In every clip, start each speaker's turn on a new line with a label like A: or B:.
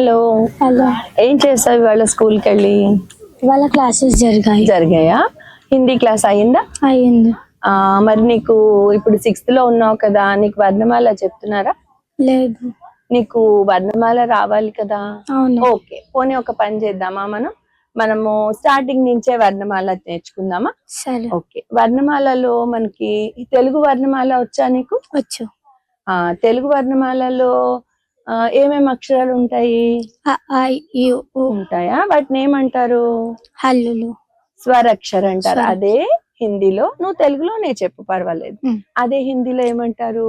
A: Hello
B: hello.
A: ఏం చేస్తావు ఇవాళ స్కూల్కి వెళ్ళి?
B: ఇవాళ క్లాసెస్
A: జరిగాయా? హిందీ క్లాస్ అయిందా?
B: అయింది.
A: మరి నీకు ఇప్పుడు 6th లో ఉన్నావు కదా, నీకు వర్ణమాల చెప్తున్నారా?
B: లేదు.
A: నీకు వర్ణమాల రావాలి కదా.
B: అవును.
A: ఓకే, పోనీ ఒక పని చేద్దామా, మనము స్టార్టింగ్ నుంచే వర్ణమాల నేర్చుకుందామా?
B: సరే.
A: ఓకే, వర్ణమాలలో మనకి తెలుగు వర్ణమాల వచ్చా నీకు?
B: వచ్చు.
A: తెలుగు వర్ణమాలలో ఏమేమి అక్షరాలు ఉంటాయి?
B: అ, ఆ, ఇ, ఉ.
A: ఉంటాయా? వాటిని ఏమంటారు?
B: హల్లులు.
A: స్వరాక్షర అంటారు. అదే హిందీలో, నువ్వు తెలుగులోనే చెప్పు పర్వాలేదు. అదే హిందీలో ఏమంటారు?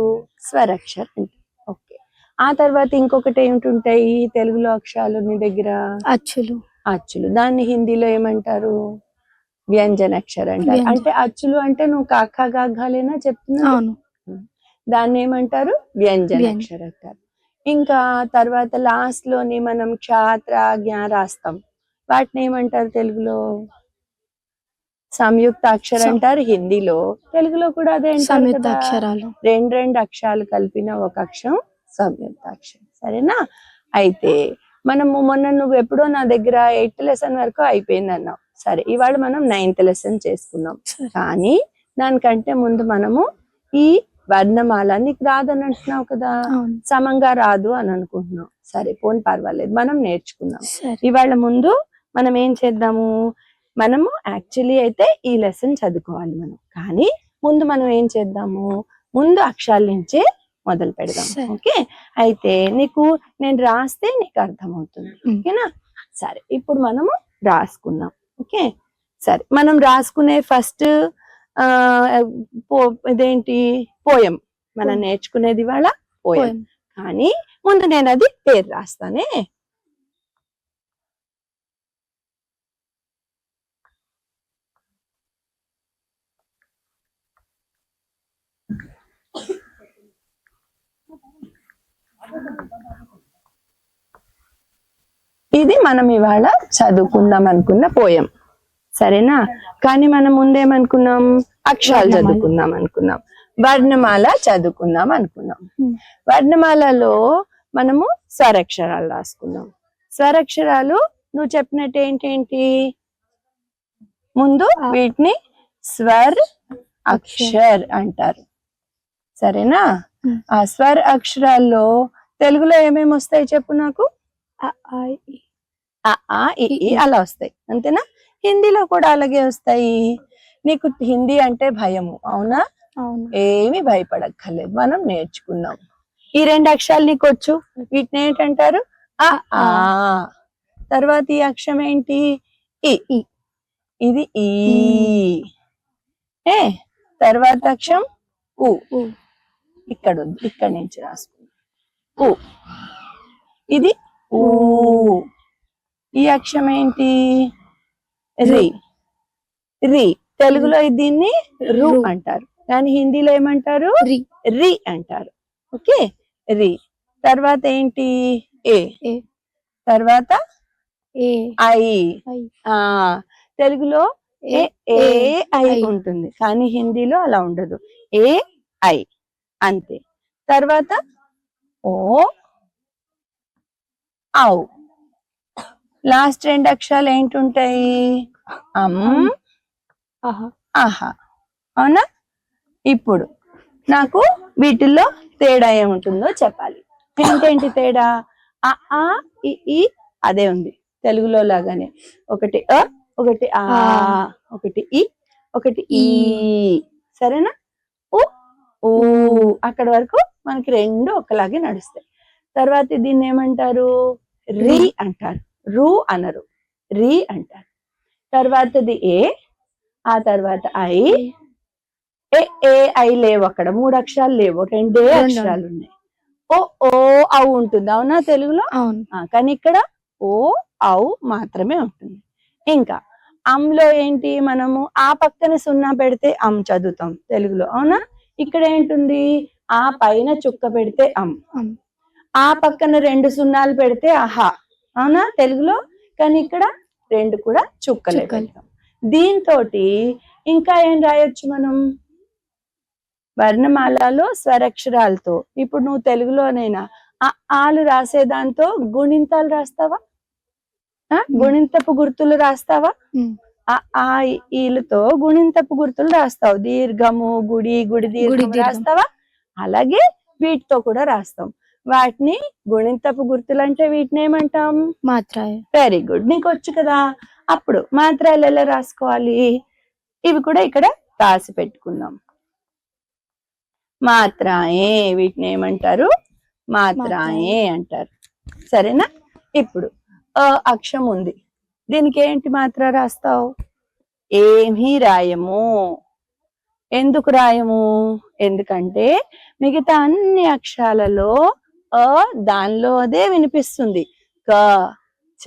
A: స్వరాక్షర అంటారు. ఓకే, ఆ తర్వాత ఇంకొకటి ఏమిటుంటాయి తెలుగులో అక్షరాలు నీ దగ్గర?
B: అచ్చులు.
A: అచ్చులు. దాన్ని హిందీలో ఏమంటారు? వ్యంజనాక్షర అంటారు. అంటే అచ్చులు అంటే నువ్వు కాకా గాఘాలేనా చెప్తున్నా?
B: అవును.
A: దాన్ని ఏమంటారు? వ్యంజనాక్షర అంటారు. ఇంకా తర్వాత లాస్ట్ లోని మనం క్షాత్ర జ్ఞ రాస్తాం, వాటిని ఏమంటారు తెలుగులో? సంయుక్త అక్షర అంటారు హిందీలో. తెలుగులో కూడా అదే
B: సంయుక్త అక్షరాలు.
A: రెండు అక్షరాలు కలిపిన ఒక అక్షరం సంయుక్త అక్షరం. సరేనా? అయితే మనము మొన్న నువ్వు ఎప్పుడో నా దగ్గర 8th లెసన్ వరకు అయిపోయింది అన్నావు. సరే, ఇవాళ మనం 9th లెసన్ చేసుకున్నాం. కానీ దానికంటే ముందు మనము ఈ వర్ణమాల నీకు రాదని అంటున్నావు కదా, సమంగా రాదు అని అనుకుంటున్నావు. సరే, పోనీ పర్వాలేదు, మనం నేర్చుకున్నాం. ఇవాళ ముందు మనం ఏం చేద్దాము, మనము యాక్చువల్లీ అయితే ఈ లెసన్ చదువుకోవాలి మనం, కానీ ముందు మనం ఏం చేద్దాము, ముందు అక్షరాల నుంచే మొదలు పెడదాం. ఓకే, అయితే నీకు నేను రాస్తే నీకు అర్థమవుతుంది. ఓకేనా? సరే, ఇప్పుడు మనము రాసుకుందాం. ఓకే, సరే, మనం రాసుకునే ఫస్ట్ ఇదేంటి? పోయం. మనం నేర్చుకునేది వాళ్ళ పోయం. కానీ ముందు నేను అది పేరు రాస్తానే. ఇది మనం ఇవాళ చదువుకుందాం అనుకున్న పోయం. సరేనా? కానీ మనం ముందేమనుకున్నాం? అక్షరాలు చదువుకుందాం అనుకున్నాం, వర్ణమాల చదువుకుందాం అనుకున్నాం. వర్ణమాలలో మనము స్వరాక్షరాలు రాసుకుందాం. స్వరాక్షరాలు నువ్వు చెప్పినట్టు ఏంటేంటి? ముందు వీటిని స్వర్ అక్షర్ అంటారు. సరేనా? ఆ స్వర్ అక్షరాల్లో తెలుగులో ఏమేమి వస్తాయి చెప్పు నాకు? అలా వస్తాయి, అంతేనా? హిందీలో కూడా అలాగే వస్తాయి. నీకు హిందీ అంటే భయము, అవునా? ఏమి భయపడక్కర్లేదు, మనం నేర్చుకున్నాం. ఈ 2 అక్షరాలు నీకు వచ్చు, వీటిని ఏంటంటారు? ఆ. తర్వాత ఈ అక్షరం ఏంటి? ఈ. ఇది ఈ. తర్వాత అక్షరం ఉ. ఇక్కడ ఉంది, ఇక్కడ నుంచి రాసుకుందాం. ఉ. ఇది ఊ. ఈ అక్షరం ఏంటి? రి. రి. తెలుగులో దీన్ని రు అంటారు, కానీ హిందీలో ఏమంటారు? రి అంటారు. ఓకే, రి. తర్వాత ఏంటి? ఏ. తర్వాత ఐ. తెలుగులో ఏ ఐ ఉంటుంది, కానీ హిందీలో అలా ఉండదు, ఏ ఐ అంతే. తర్వాత ఓ ఔ. లాస్ట్ 2 అక్షరాలు ఏంటుంటాయి? ఆహా. అవునా? ఇప్పుడు నాకు వీటిల్లో తేడా ఏముంటుందో చెప్పాలి. ఏంటేంటి తేడా? ఆ ఈ అదే ఉంది తెలుగులో లాగానే, ఒకటి అ, ఒకటి ఆ, ఒకటి ఈ, ఒకటి ఈ. సరేనా? ఉ ఊ, అక్కడ వరకు మనకి 2 ఒకలాగే నడుస్తాయి. తర్వాత దీన్ని ఏమంటారు? రి అంటారు, రు అనరు, రి అంటారు. తర్వాతది ఏ, ఆ తర్వాత ఐ. ఏ ఐ లేవు, అక్కడ 3 అక్షరాలు లేవు, 2 అక్షరాలు ఉన్నాయి. ఓ ఔ ఉంటుంది, అవునా తెలుగులో? కానీ ఇక్కడ ఓ ఔ మాత్రమే ఉంటుంది. ఇంకా అంలో ఏంటి? మనము ఆ పక్కన 0 పెడితే అం చదువుతాం తెలుగులో, అవునా? ఇక్కడ ఏంటుంది? ఆ పైన చుక్క పెడితే అం, ఆ పక్కన 2 సున్నాలు పెడితే ఆహా, అవునా తెలుగులో? కానీ ఇక్కడ 2 కూడా చుక్కలే పెడతాం. దీంతో ఇంకా ఏం రాయొచ్చు మనం? వర్ణమాలలో స్వరాక్షరాలతో. ఇప్పుడు నువ్వు తెలుగులోనైనా ఆలు రాసేదాంతో గుణింతాలు రాస్తావా? గుణింతపు గుర్తులు రాస్తావా? ఆ ఈలతో గుణింతపు గుర్తులు రాస్తావు. దీర్ఘము, గుడి, గుడి దీర్ఘం రాస్తావా? అలాగే వీటితో కూడా రాస్తాం. వాటిని గుణింతపు గుర్తులు అంటే వీటిని ఏమంటాం?
B: మాత్రాయ.
A: వెరీ గుడ్, నీకు వచ్చు కదా. అప్పుడు మాత్రాలు ఎలా రాసుకోవాలి? ఇవి కూడా ఇక్కడ రాసి పెట్టుకుందాం. మాత్రాయే, వీటిని ఏమంటారు? మాత్రాయే అంటారు. సరేనా? ఇప్పుడు అక్షరం ఉంది, దీనికి ఏంటి మాత్ర రాస్తావు? ఏమీ రాయము. ఎందుకు రాయము? ఎందుకంటే మిగతా అన్ని అక్షరాలలో దానిలో అదే వినిపిస్తుంది. క, చ,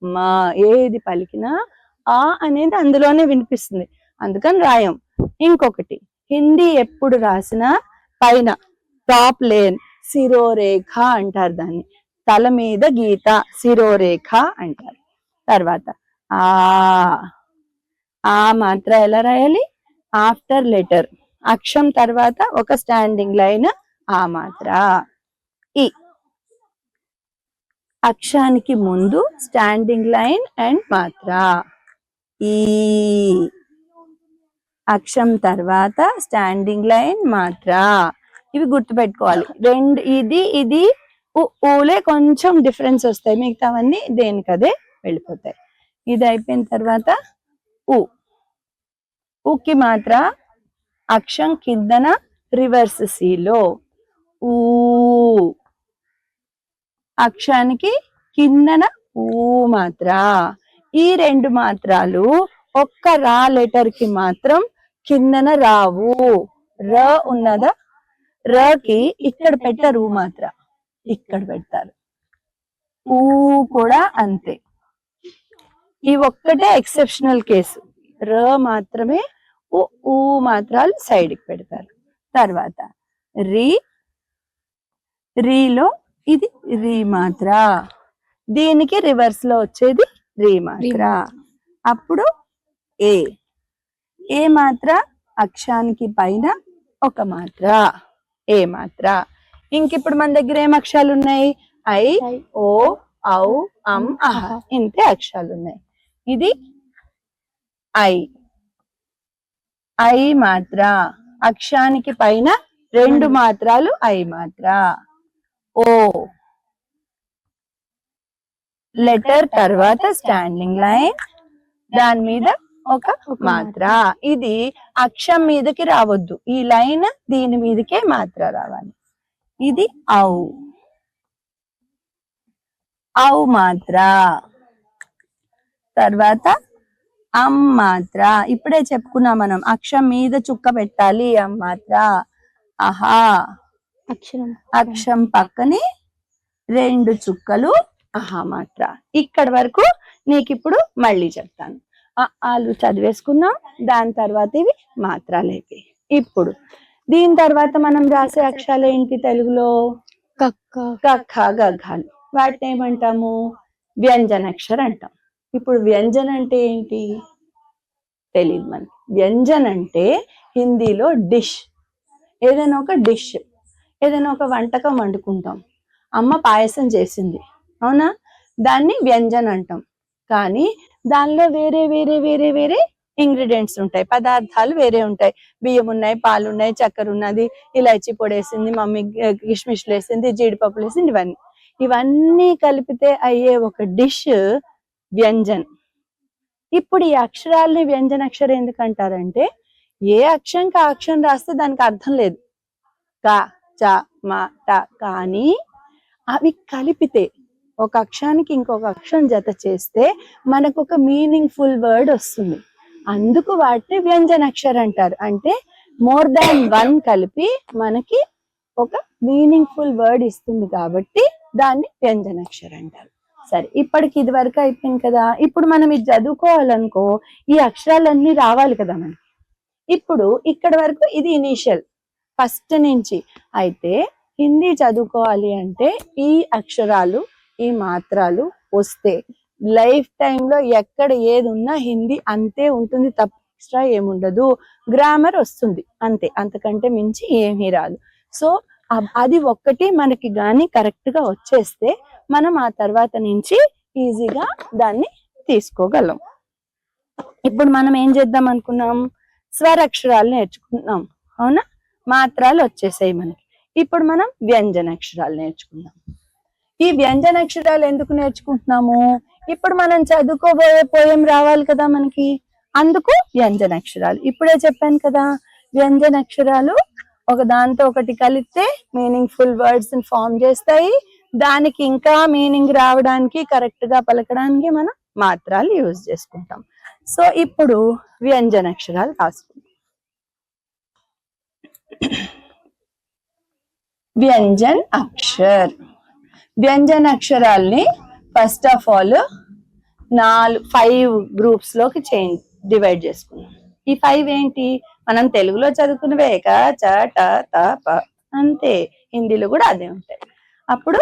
A: మ ఏది పలికినా ఆ అనేది అందులోనే వినిపిస్తుంది, అందుకని రాయం. ఇంకొకటి, హిందీ ఎప్పుడు రాసినా పైన టాప్ లేన్ శిరోరేఖ అంటారు దాన్ని. తల మీద గీత శిరోరేఖ అంటారు. తర్వాత ఆ మాత్ర ఎలా రాయాలి? ఆఫ్టర్ లెటర్, అక్షరం తర్వాత ఒక స్టాండింగ్ లైన్ ఆ మాత్ర. ఈ అక్షరానికి ముందు స్టాండింగ్ లైన్ అండ్ మాత్ర. ఈ అక్షరం తర్వాత స్టాండింగ్ లైన్ మాత్ర. ఇవి గుర్తుపెట్టుకోవాలి. రెండు ఇది ఊలే కొంచెం డిఫరెన్స్ వస్తాయి, మిగతావన్నీ దేనికదే వెళ్ళిపోతాయి. ఇది అయిపోయిన తర్వాత ఊకి మాత్ర అక్షరం కిందన రివర్స్ సీలో ఊ, అక్షరానికి కిందన ఊ మాత్ర. ఈ రెండు మాత్రాలు ఒక్క రా లెటర్ కి మాత్రం కిందన రావు. ర ఉన్నదా, రకి ఇక్కడ పెట్టరు మాత్ర, ఇక్కడ పెడతారు. ఊ కూడా అంతే. ఈ ఒక్కటే ఎక్సెప్షనల్ కేసు. ర మాత్రమే ఊ మాత్రాలు సైడ్ కి పెడతారు. తర్వాత రీలో ఇది రీ మాత్ర, దీనికి రివర్స్ లో వచ్చేది రీ మాత్ర. అప్పుడు ఏ మాత్ర అక్షరానికి పైన ఒక మాత్ర, ఏ మాత్ర. ఇంకిప్పుడు మన దగ్గర ఏం అక్షరాలు ఉన్నాయి? ఐ, ఓ, ఔ, అం, అహ, ఇంతే అక్షరాలు ఉన్నాయి. ఇది ఐ మాత్ర, అక్షరానికి పైన రెండు మాత్రాలు ఐ మాత్ర. ఓ లెటర్ తర్వాత స్టాండింగ్ లైన్, దాని మీద ఒక మాత్ర. ఇది అక్షరం మీదకి రావద్దు, ఈ లైన్ దీని మీదకే మాత్ర రావాలి. ఇది ఔ మాత్ర. తర్వాత అం మాత్ర. ఇప్పుడే చెప్పుకున్నాం మనం, అక్షరం మీద చుక్క పెట్టాలి, అం మాత్ర. అహా, అక్షరం పక్కనే రెండు చుక్కలు అహా మాత్ర. ఇక్కడ వరకు నీకు ఇప్పుడు మళ్ళీ చెప్తాను. ఆలు చదివేసుకున్నాం, దాని తర్వాత ఇవి మాత్రాలు అయిపోయి. ఇప్పుడు దీని తర్వాత మనం రాసే అక్షరాలు ఏంటి తెలుగులో? కక్క, గఘాలు. వాటిని ఏమంటాము? వ్యంజనాక్షర అంటాం. ఇప్పుడు వ్యంజన అంటే ఏంటి తెలియదు మనకి. వ్యంజన్ అంటే హిందీలో డిష్. ఏదైనా ఒక డిష్, ఏదైనా ఒక వంటకం వండుకుంటాం. అమ్మ పాయసం చేసింది, అవునా? దాన్ని వ్యంజన్ అంటాం. కానీ దానిలో వేరే వేరే వేరే వేరే ఇంగ్రీడియంట్స్ ఉంటాయి, పదార్థాలు వేరే ఉంటాయి. బియ్యం ఉన్నాయి, పాలు ఉన్నాయి, చక్కెర ఉన్నది, ఇలాచి పొడి వేసింది మమ్మీ, కిష్మిష్లు వేసింది, జీడిపప్పులు వేసింది, ఇవన్నీ కలిపితే అయ్యే ఒక డిష్ వ్యంజన్. ఇప్పుడు ఈ అక్షరాల్ని వ్యంజనాక్షరం ఎందుకు అంటారంటే, ఏ అక్షరంకి ఆ అక్షరం రాస్తే దానికి అర్థం లేదు. క, చ, మ, ట. కానీ అవి కలిపితే ఒక అక్షరానికి ఇంకొక అక్షరం జత చేస్తే మనకు ఒక మీనింగ్ఫుల్ వర్డ్ వస్తుంది. అందుకు వాటిని వ్యంజనాక్షరం అంటారు. అంటే మోర్ దాన్ వన్ కలిపి మనకి ఒక మీనింగ్ఫుల్ వర్డ్ ఇస్తుంది, కాబట్టి దాన్ని వ్యంజనాక్షరం అంటారు. సరే, ఇప్పటికి ఇది వరకు అయిపోయింది కదా. ఇప్పుడు మనం ఇది చదువుకోవాలనుకో, ఈ అక్షరాలన్నీ రావాలి కదా మనకి. ఇప్పుడు ఇక్కడ వరకు ఇది ఇనీషియల్, ఫస్ట్ నుంచి. అయితే హిందీ చదువుకోవాలి అంటే ఈ అక్షరాలు, ఈ మాత్రాలు వస్తే లైఫ్ టైంలో ఎక్కడ ఏది ఉన్నా హిందీ అంతే ఉంటుంది, తప్ప ఎక్స్ట్రా ఏముండదు. గ్రామర్ వస్తుంది అంతే, అంతకంటే మించి ఏమీ రాదు. సో అది ఒక్కటి మనకి గాని కరెక్ట్ గా వచ్చేస్తే మనం ఆ తర్వాత నుంచి ఈజీగా దాన్ని తీసుకోగలం. ఇప్పుడు మనం ఏం చేద్దాం అనుకున్నాం, స్వరాక్షరాలు నేర్చుకుంటున్నాం అవునా, మాత్రాలు వచ్చేసాయి మనకి. ఇప్పుడు మనం వ్యంజనాక్షరాలు నేర్చుకుందాం. ఈ వ్యంజనాక్షరాలు ఎందుకు నేర్చుకుంటున్నాము, ఇప్పుడు మనం చదువుకోబోయే పోయం రావాలి కదా మనకి, అందుకు వ్యంజనాక్షరాలు. ఇప్పుడే చెప్పాను కదా, వ్యంజనాక్షరాలు ఒక దాంతో ఒకటి కలిపితే మీనింగ్ఫుల్ వర్డ్స్ ఫామ్ చేస్తాయి. దానికి ఇంకా మీనింగ్ రావడానికి, కరెక్ట్ గా పలకడానికి మనం మాత్రాలు యూజ్ చేసుకుంటాం. సో ఇప్పుడు వ్యంజనాక్షరాలు రాసుకుంటాం. వ్యంజన్ అక్షర్. వ్యంజన అక్షరాల్ని ఫస్ట్ ఆఫ్ ఆల్ 5 గ్రూప్స్ లోకి డివైడ్ చేసుకున్నాం. ఈ 5 ఏంటి, మనం తెలుగులో చదువుకున్నవే, క చ ట త ప అంతే. హిందీలో కూడా అదే ఉంటాయి. అప్పుడు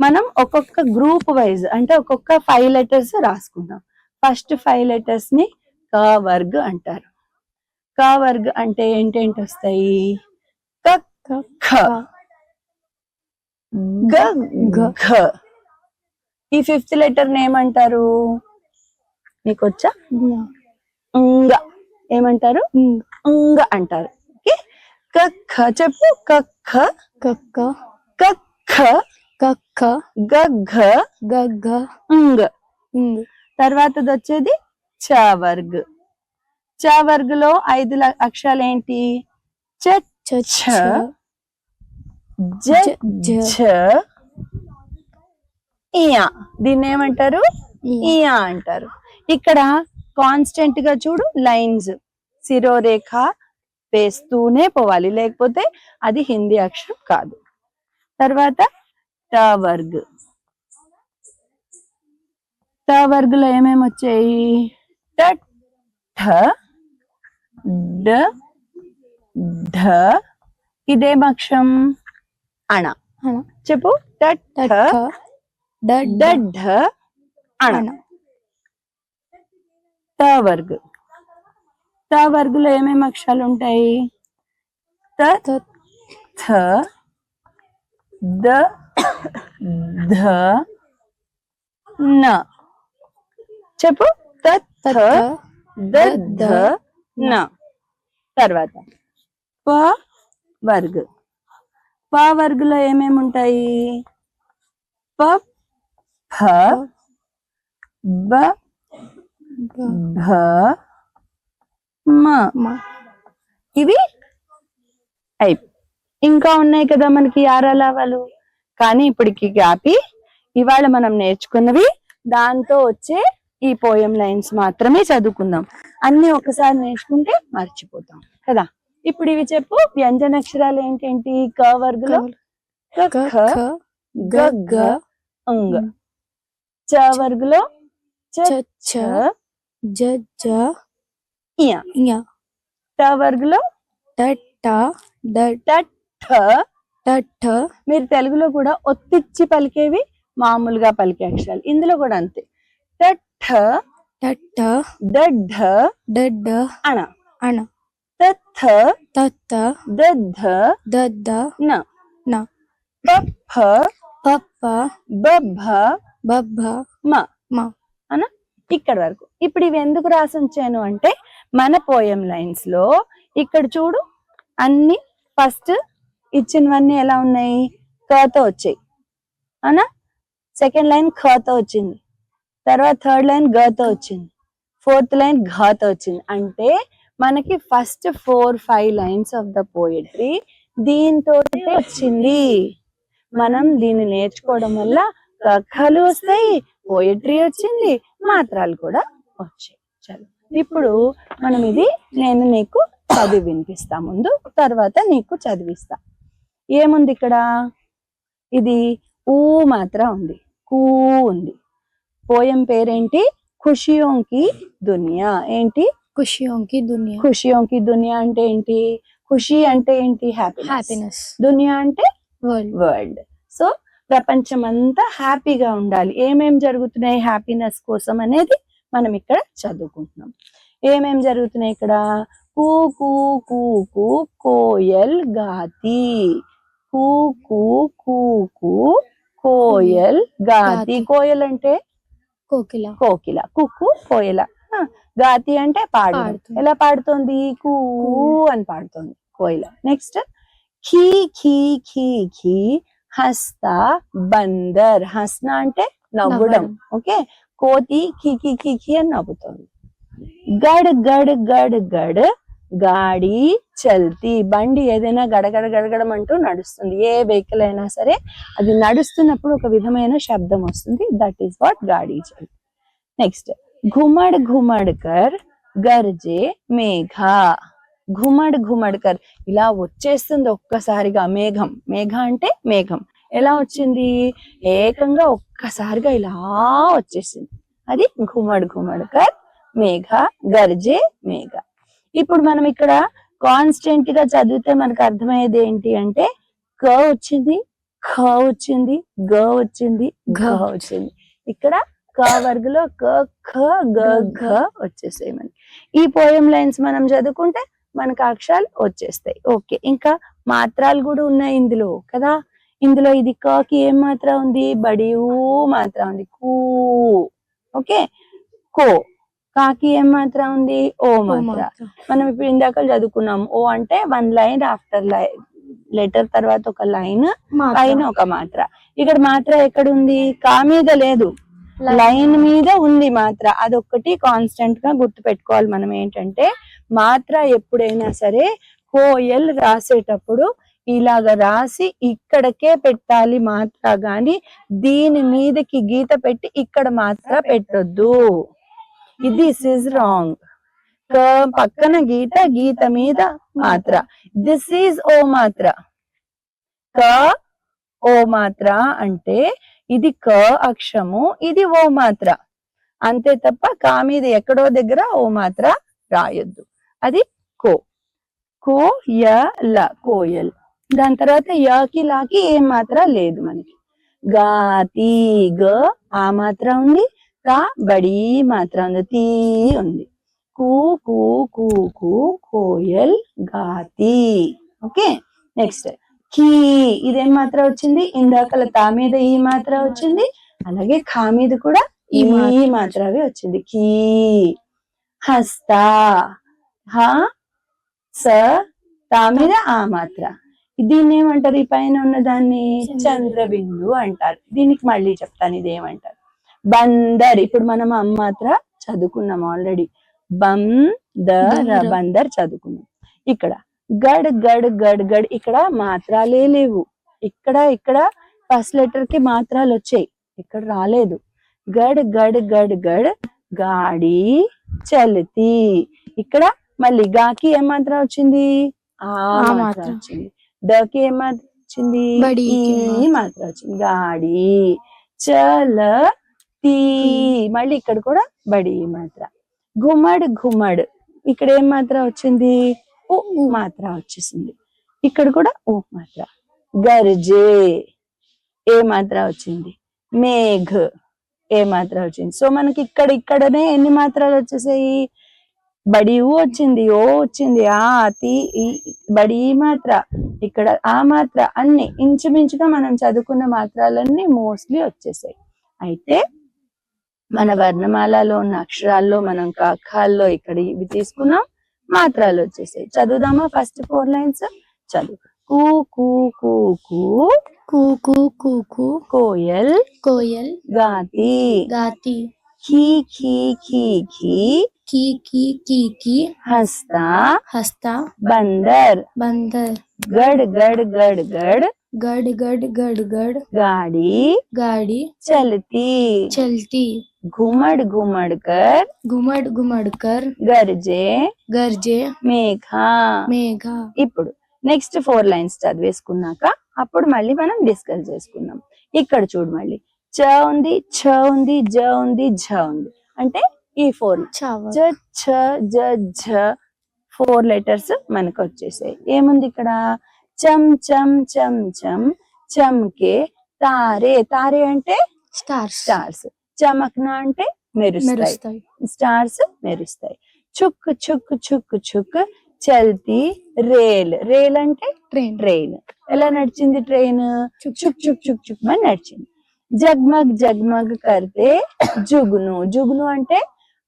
A: మనం ఒక్కొక్క గ్రూప్ వైజ్ అంటే ఒక్కొక్క 5 లెటర్స్ రాసుకుందాం. ఫస్ట్ 5 లెటర్స్ ని క వర్గ్ అంటారు. క వర్గ్ అంటే ఏంటేంటి వస్తాయి, క ఖ గ ఘ. ఈ 5th లెటర్ ఏమంటారు మీకు వచ్చా, ఉంగ. ఏమంటారు, ఉంగ అంటారు. క ఖ చెప్పు, క ఖ
B: కక్క
A: క ఖ
B: కక్క
A: గ ఘ
B: గగ్గ
A: ఉంగ.
B: ఇంగ్
A: తర్వాతది వచ్చేది చ వర్గ్. చ వర్గ్ లో 5 అక్షరాలు ఏంటి, చ
B: చ
A: ఛ జ ఝ ఇయా. దీన్ని ఏమంటారు, ఇయా అంటారు. ఇక్కడ కాన్స్టెంట్ గా చూడు లైన్స్, శిరోరేఖ వేస్తూనే పోవాలి, లేకపోతే అది హిందీ అక్షరం కాదు. తర్వాత ట వర్గ్. ట వర్గ్ లో ఏమేమి వచ్చాయి, ట ఠ డ ఢ. ఇదేం అక్షరం, అణ. చెప్పు, ట ఠ డ ఢ అణ. త వర్గ్. త వర్గ్ లో ఏమేమి అక్షరాలు ఉంటాయి, త థ ద ధ న. చెప్పు, త థ ద ధ న. తర్వాత ప వర్గ్. ప వర్గ్ లో ఏమేమి ఉంటాయి, ప ఫ బ భ మ. ఇవి ఇంకా ఉన్నాయి కదా మనకి ఆరాలావాలు. కానీ ఇప్పటికి ఆపి ఇవాళ మనం నేర్చుకున్నవి దాంతో వచ్చే ఈ పోయం లైన్స్ మాత్రమే చదువుకుందాం. అన్ని ఒకసారి నేర్చుకుంటే మర్చిపోతాం కదా. ఇప్పుడు ఇవి చెప్పు, వ్యంజనాక్షరాలు ఏంటేంటి, క వర్గులో క ఖ గ ఘ ఉంగ. చ వర్గులో చ ఛ
B: జ జ
A: ఇయ.
B: ఇయ.
A: ట వర్గులో
B: ట ట డ
A: ట ఠ.
B: ట ఠ.
A: మీరు తెలుగులో కూడా ఒత్తిచ్చి పలికేవి, మామూలుగా పలికే అక్షరాలు ఇందులో కూడా అంతే. ట ఠ
B: ట ఠ
A: డ ఢ
B: డ ఢ
A: అణ.
B: అణ.
A: త థ
B: త థ
A: ద ధ
B: ద ద
A: న.
B: న.
A: ప ఫ
B: ప ప
A: బ భ
B: బ భ
A: మ.
B: మ.
A: అన ఇక్కడ వరకు. ఇప్పుడు ఇవి ఎందుకు రాసి ఉంచాను అంటే, మన పోయం లైన్స్ లో ఇక్కడ చూడు అన్ని ఫస్ట్ ఇచ్చినవన్నీ ఎలా ఉన్నాయి, కతో వచ్చాయి అనా. సెకండ్ లైన్ ఖతో వచ్చింది, తర్వాత థర్డ్ లైన్ గతో వచ్చింది, ఫోర్త్ లైన్ ఘతో వచ్చింది. అంటే మనకి first 4-5 lines of the poetry దీంతో వచ్చింది. మనం దీన్ని నేర్చుకోవడం వల్ల కథలు వస్తాయి, పోయట్రీ వచ్చింది, మాత్రాలు కూడా వచ్చాయి. చలో ఇప్పుడు మనం ఇది నేను నీకు చదివి వినిపిస్తా ముందు, తర్వాత నీకు చదివిస్తా. ఏముంది ఇక్కడ, ఇది ఊ మాత్ర ఉంది, కూ ఉంది. పోయం పేరేంటి, ఖుషియోంకి దునియా. ఏంటి,
B: ఖుషియోంకి దునియా.
A: ఖుషియోంకి దునియా అంటే ఏంటి, ఖుషి అంటే ఏంటి, హ్యాపీనెస్. దునియా అంటే వరల్డ్. సో ప్రపంచం అంతా హ్యాపీగా ఉండాలి. ఏమేం జరుగుతున్నాయి హ్యాపీనెస్ కోసం అనేది మనం ఇక్కడ చదువుకుంటున్నాం. ఏమేం జరుగుతున్నాయి ఇక్కడ, కూ కూ కూ కూ కోయల్ గాతి. కూ కూ కూ కూ కోయల్ గాతి.
B: గాతి.
A: కోయల్ అంటే
B: కోకిల.
A: కోకిల, కుక్కు కోయల. గాతి అంటే పాడడం.
B: పాడుతుంది.
A: ఎలా పాడుతోంది? కూ అని పాడుతోంది కోయిల. నెక్స్ట్ ఖీ ఖీ ఖీ ఖీ హస్తా బందర్. హస్నా అంటే నవ్వడం. ఓకే, కోతి ఖీ ఖీ ఖీ ఖీ అని నవ్వుతోంది. గడ్ గడ్ గడ్ గడ్ గాడి చల్తి. బండి ఏదైనా గడగడ గడగడం అంటూ నడుస్తుంది. ఏ వెహికల్ అయినా సరే అది నడుస్తున్నప్పుడు ఒక విధమైన శబ్దం వస్తుంది. దట్ ఈస్ వాట్ గాడి చల్తి. నెక్స్ట్ ఘుమడ్ ఘుమడ్ కర్ గర్జే మేఘ. ఘుమడ్ ఘుమడ్ కర్ ఇలా వచ్చేస్తుంది ఒక్కసారిగా మేఘం. మేఘ అంటే మేఘం. ఎలా వచ్చింది? ఏకంగా ఒక్కసారిగా ఇలా వచ్చేసింది. అది ఘుమడ్ ఘుమడ్ కర్ మేఘ గర్జే మేఘ. ఇప్పుడు మనం ఇక్కడ కాన్స్టెంట్ గా చదివితే మనకు అర్థమయ్యేది ఏంటి అంటే క వచ్చింది, ఖ వచ్చింది, గ వచ్చింది, ఘ వచ్చింది. ఇక్కడ క వర్గులో క ఖ గ ఘ వచ్చేసాయి మనకి. ఈ పోయం లైన్స్ మనం చదువుకుంటే మనకు అక్షరాలు వచ్చేస్తాయి. ఓకే, ఇంకా మాత్రాలు కూడా ఉన్నాయి ఇందులో కదా. ఇందులో ఇది కకి ఏం మాత్ర ఉంది? బడి ఊ మాత్ర ఉంది. కూ. ఓకే, కో. కాకి ఏం మాత్ర ఉంది? ఓ మాత్ర. మనం ఇప్పుడు ఇందాక చదువుకున్నాం. ఓ అంటే వన్ లైన్ ఆఫ్టర్ లెటర్ తర్వాత ఒక లైన్, పైన ఒక మాత్ర. ఇక్కడ మాత్ర ఎక్కడ ఉంది? కా మీద లేదు, లైన్ మీద ఉంది మాత్ర. అదొక్కటి కాన్స్టెంట్ గా గుర్తు పెట్టుకోవాలి మనం. ఏంటంటే మాత్ర ఎప్పుడైనా సరే కోయల్ రాసేటప్పుడు ఇలాగ రాసి ఇక్కడకే పెట్టాలి మాత్ర, గాని దీని మీదకి గీత పెట్టి ఇక్కడ మాత్ర పెట్టొద్దు. This is wrong. పక్కన గీత, గీత మీద మాత్ర. దిస్ ఈజ్ ఓ మాత్ర. క ఓ మాత్ర అంటే ఇది క అక్షరము, ఇది ఓ మాత్ర. అంతే తప్ప కా మీద ఎక్కడో దగ్గర ఓ మాత్ర రాయొద్దు. అది కో. కోయల, కోయల్. దాని తర్వాత యకి లాకి ఏం మాత్ర లేదు మనకి. గాతి, గ ఆ మాత్ర ఉంది, కా బడి మాత్ర ఉంది, తీ ఉంది. కూ కూ కూ కూ కోయల్ గాతి. ఓకే, నెక్స్ట్ ఖీ. ఇదేం మాత్ర వచ్చింది? ఇందాకల తా మీద ఈ మాత్ర వచ్చింది, అలాగే ఖా మీద కూడా ఈ మాత్రవే వచ్చింది. ఖీ. హస్తా, హ స తా మీద ఆ మాత్ర. దీన్ని ఏమంటారు? ఈ పైన ఉన్న దాన్ని చంద్రబిందు అంటారు. దీనికి మళ్ళీ చెప్తాను ఇదేమంటారు. బందర్. ఇప్పుడు మనం అమ్మ మాత్ర చదువుకున్నాం ఆల్రెడీ. బందర్, బందర్ చదువుకున్నాం. ఇక్కడ గడ్ గడ్ గడ్ గడ్, ఇక్కడ మాత్రాలే లేవు. ఇక్కడ ఫస్ట్ లెటర్ కి మాత్రాలు వచ్చాయి, ఇక్కడ రాలేదు. గడ్ గడ్ గడ్ గడ్ గాడి చల్తి. ఇక్కడ మళ్ళీ గాకి ఏం మాత్రం వచ్చింది? ఆ మాత్ర వచ్చింది. దకి ఏం మాత్రం వచ్చింది? ఈ మాత్ర వచ్చింది. గాడి చలతి. మళ్ళీ ఇక్కడ కూడా బడి మాత్ర. ఘుమడ్ ఘుమడ్, ఇక్కడ ఏం మాత్ర వచ్చింది? ఓ మాత్ర వచ్చేసింది. ఇక్కడ కూడా ఓ మాత్ర. గర్జే ఏ మాత్ర వచ్చింది? మేఘ్ ఏ మాత్ర వచ్చింది. సో మనకి ఇక్కడనే ఎన్ని మాత్రాలు వచ్చేసాయి? బడి ఊ వచ్చింది, ఓ వచ్చింది, ఆ అతి బడి మాత్ర, ఇక్కడ ఆ మాత్ర, అన్ని ఇంచుమించుగా మనం చదువుకున్న మాత్రాలన్నీ మోస్ట్లీ వచ్చేసాయి. అయితే మన వర్ణమాలలో ఉన్న అక్షరాల్లో మనం కాకాల్లో ఇక్కడ ఇవి తీసుకున్నాం, మాత్రాలు వచ్చేసాయి. చదువుదామా ఫస్ట్ 4 లైన్స్? చదువు. కూ కూ కూ కూ
B: కూ కూ కూ కూ
A: కోయల్
B: కోయల్
A: గాతి
B: గాతి
A: ఖీ ఖీ ఖీ ఖీ
B: की की की की
A: हंसता
B: हंसता
A: बंदर
B: बंदर
A: गड़ गड़ गड़ गड़
B: गड़ गड़ गड़ गड़
A: गाड़ी
B: गाड़ी
A: चलती
B: चलती
A: घुमड़ घुमड़ कर गरजे
B: गरजे
A: మేఘా
B: మేఘా.
A: ఇప్పుడు నెక్స్ట్ 4 లైన్స్ చదివేసుకున్నాక అప్పుడు మళ్ళీ మనం డిస్కస్ చేసుకుందాం. ఇక్కడ చూడు, మళ్ళీ చ ఉంది, ఛ ఉంది, జ ఉంది, ఝ ఉంది. అంటే ఈ 4 జ ఛ జ ఝ 4 లెటర్స్ మనకు వచ్చేసాయి. ఏముంది ఇక్కడ? చం చం చం చం చంకే తారే. తారే అంటే స్టార్స్. చమక్నా అంటే మెరుస్తాయి, స్టార్స్ మెరుస్తాయి. చుక్ చుక్ చుక్ చుక్ చల్తి రేల్, రేల్ అంటే
B: ట్రైన్.
A: ట్రైన్. ఎలా నడిచింది ట్రైన్? చుక్ చుక్ చుక్ చుక్ చుక్ అని నడిచింది. జగ్మగ్ జగ్మగ్ కర్తే జుగ్ను, జుగ్ను అంటే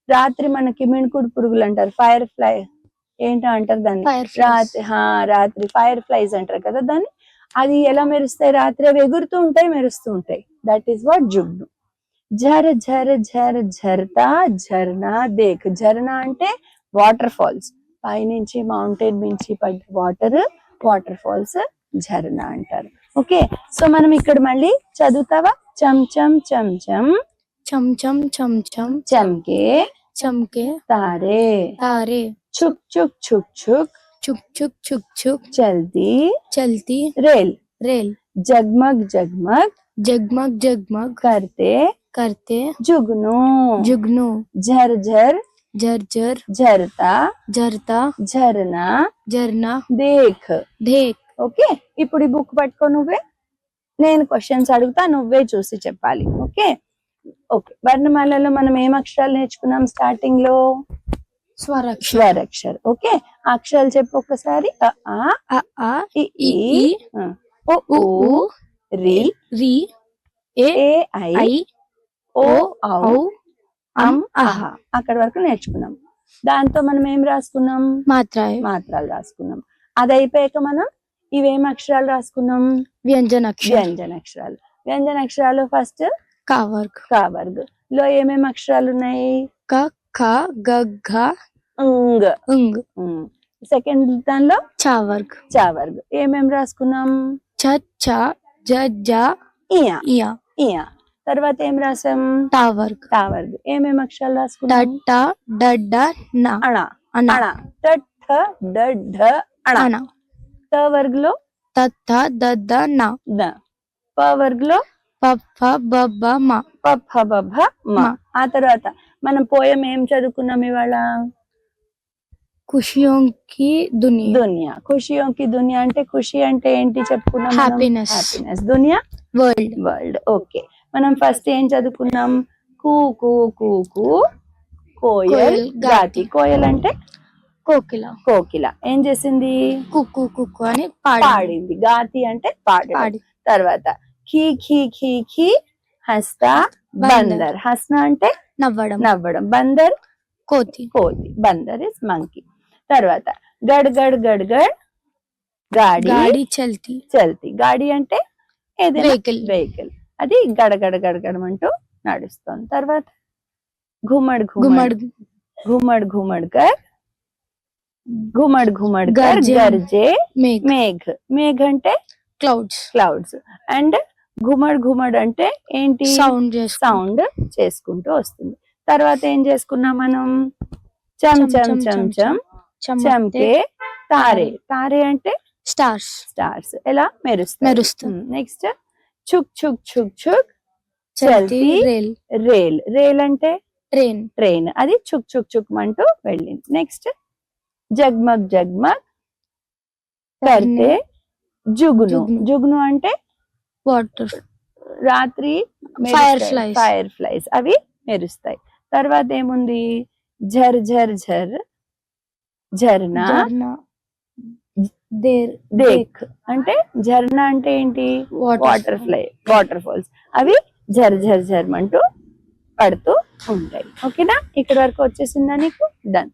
A: రాత్రి మనకి మిణుకుడు పురుగులు అంటారు, ఫైర్ ఫ్లై ఏంటో అంటారు దాన్ని, రాత్రి ఫైర్ ఫ్లైస్ అంటారు కదా దాన్ని. అది ఎలా మెరుస్తాయి? రాత్రి అవి ఎగురుతూ ఉంటాయి, మెరుస్తూ ఉంటాయి. దట్ ఈస్ వాట్ జుగ్ను. झर झर झर झरता झरना देख, झरना అంటే వాటర్ ఫాల్స్, పైనుంచి మౌంటైన్ నుంచి పడే వాటర్ ఫాల్స్ झरना అంటారు. ఓకే, సో మనం ఇక్కడ మళ్ళీ చదువుతావా? చం చం చం చం
B: చం చం చం చం
A: చంకే
B: చంకే
A: తారే
B: తారే
A: చుక్ చుక్ చుక్ చుక్
B: చుక్ చుక్ చుక్ చుక్
A: చల్ती
B: చల్ती
A: रेल
B: रेल
A: जगमग जगमग
B: जगमग जगमग
A: करते
B: करते
A: जुगनू
B: जुगनू
A: झर झर
B: झरझर
A: झरता
B: झरता
A: झरना
B: झरना
A: देख.
B: देख.
A: ఓకే, ఇప్పుడు ఈ బుక్ పట్టుకో నువ్వే, నేను క్వశ్చన్స్ అడుగుతా, నువ్వే చూసి చెప్పాలి. ఓకే ఓకే, వర్ణమాలలో మనం ఏం అక్షరాలు నేర్చుకున్నాం స్టార్టింగ్ లో?
B: స్వరాక్షర.
A: స్వరాక్షర్. ఓకే, అక్షరాలు చెప్పు ఒక్కసారి. అ ఆ
B: అ ఆ
A: ఇ ఈ ఉ
B: ఉ
A: ఊ రి
B: రి ఏ
A: ఏ ఐ
B: ఐ
A: ఓ ఔ
B: ఔ
A: అం అహ. అక్కడ వరకు నేర్చుకున్నాం. దాంతో మనం ఏం రాసుకున్నాం?
B: మాత్రాయ
A: మాత్రాలు రాసుకున్నాం. అది అయిపోయాక మనం ఇవేం అక్షరాలు రాసుకున్నాం?
B: వ్యంజనాక్షర.
A: వ్యంజనాక్షరాలు. వ్యంజనాక్షరాలు ఫస్ట్
B: క వర్గ.
A: క వర్గ లో ఏమేమి అక్షరాలు ఉన్నాయి?
B: క ఖ గ ఘ
A: ఉంగ్.
B: ఉంగ్.
A: సెకండ్ దానిలో
B: చ వర్గ.
A: చ వర్గ. ఏమేం రాసుకున్నాం?
B: చ ఛ జ జ
A: ఇయా
B: ఇయా.
A: ఇయా. తర్వాత ఏం రాసాం?
B: ట వర్గ.
A: ట వర్గ. ఏమేమి అక్షరాలు
B: ట
A: రాసుకున్నాం?
B: ట డ డ న
A: అణ
B: అన
A: అణ ట ఠ డ ఢ అణ.
B: అన.
A: త వర్గలో
B: త థ ద ద న.
A: ద. ప వర్గలో
B: ప ఫ బ బ మ.
A: ప ఫ బ భ మ. ఆ తర్వాత మనం పోయం ఏం చదువుకున్నాం ఇవాళ?
B: ఖుషియోं की दुनिया.
A: దునియా. ఖుషియోं की दुनिया అంటే ఖుషి అంటే ఏంటి చెప్పుకున్నాం?
B: Happiness.
A: హ్యాపీనెస్. దునియా
B: వరల్డ్.
A: వరల్డ్. ఓకే, మనం ఫస్ట్ ఏం చదువుకున్నాం? కూ కూ కూ కూ కోయల్
B: కోయల్
A: గాతి. కోయల్ అంటే
B: కోకిల.
A: కోకిల. ఏం చేసింది?
B: కుక్కు కుక్కు అని
A: పాడింది. గాతి అంటే పాడి. తర్వాత ఖీ ఖీ ఖీ ఖీ హస్తా బందర్. హస్నా అంటే
B: నవ్వడం.
A: నవ్వడం. బందర్
B: కోతి.
A: కోతి. Bandar is monkey. తర్వాత గడ్ గడ్ గడ్ గడ్ గాడి
B: గాడి చల్తి.
A: చల్తి. గాడి అంటే ఏదైనా
B: వెహికల్.
A: వెహికల్. అది గడగడ గడగడమంటూ నడుస్తుంది. తర్వాత ఘుమడ్ ఘుమడ్
B: గుమ్మడి
A: ఘుమడ్ ఘుమడ్ కర్ ఘుమడ్ ఘుమడ్ కర్
B: గర్జే.
A: గర్జే
B: మేఘ్.
A: మేఘ్. మేఘ్ అంటే
B: క్లౌడ్స్.
A: క్లౌడ్స్. అండ్ ఘుమడ్ ఘుమడ్ అంటే ఏంటి?
B: సౌండ్
A: సౌండ్ చేసుకుంటూ వస్తుంది. తర్వాత ఏం చేసుకున్నాం మనం? చమ్ చమ్ చమ్ చమ్ చమ్కే తారే. తారే అంటే
B: స్టార్స్.
A: స్టార్స్. ఎలా మెరుస్తుంది.
B: మెరుస్తుంది.
A: నెక్స్ట్ చుక్ చుక్ చుక్ చుక్
B: చల్తి
A: చల్తి
B: రేల్.
A: రేల్. రేల్ అంటే
B: ట్రైన్.
A: ట్రైన్. అది చుక్ చుక్ చుక్ అంటూ వెళ్ళింది. నెక్స్ట్ జగ్మగ్ జగ్మగ్ కర్తే జుగ్ను.
B: జుగ్ను.
A: జుగ్ను అంటే
B: వాటర్.
A: రాత్రి
B: Fire flies.
A: ఫైర్ ఫ్లైస్ అవి మెరుస్తాయి. తర్వాత ఏముంది? ఝర్ ఝర్ ఝర్ ఝర్నా దేక్. అంటే ఝర్నా అంటే ఏంటి? Waterfalls. అవి ఝర్ ఝర్ ఝర్ అంటూ పడుతూ ఉంటాయి. ఓకేనా? ఇక్కడ వరకు వచ్చేసిందా నీకు? డన్.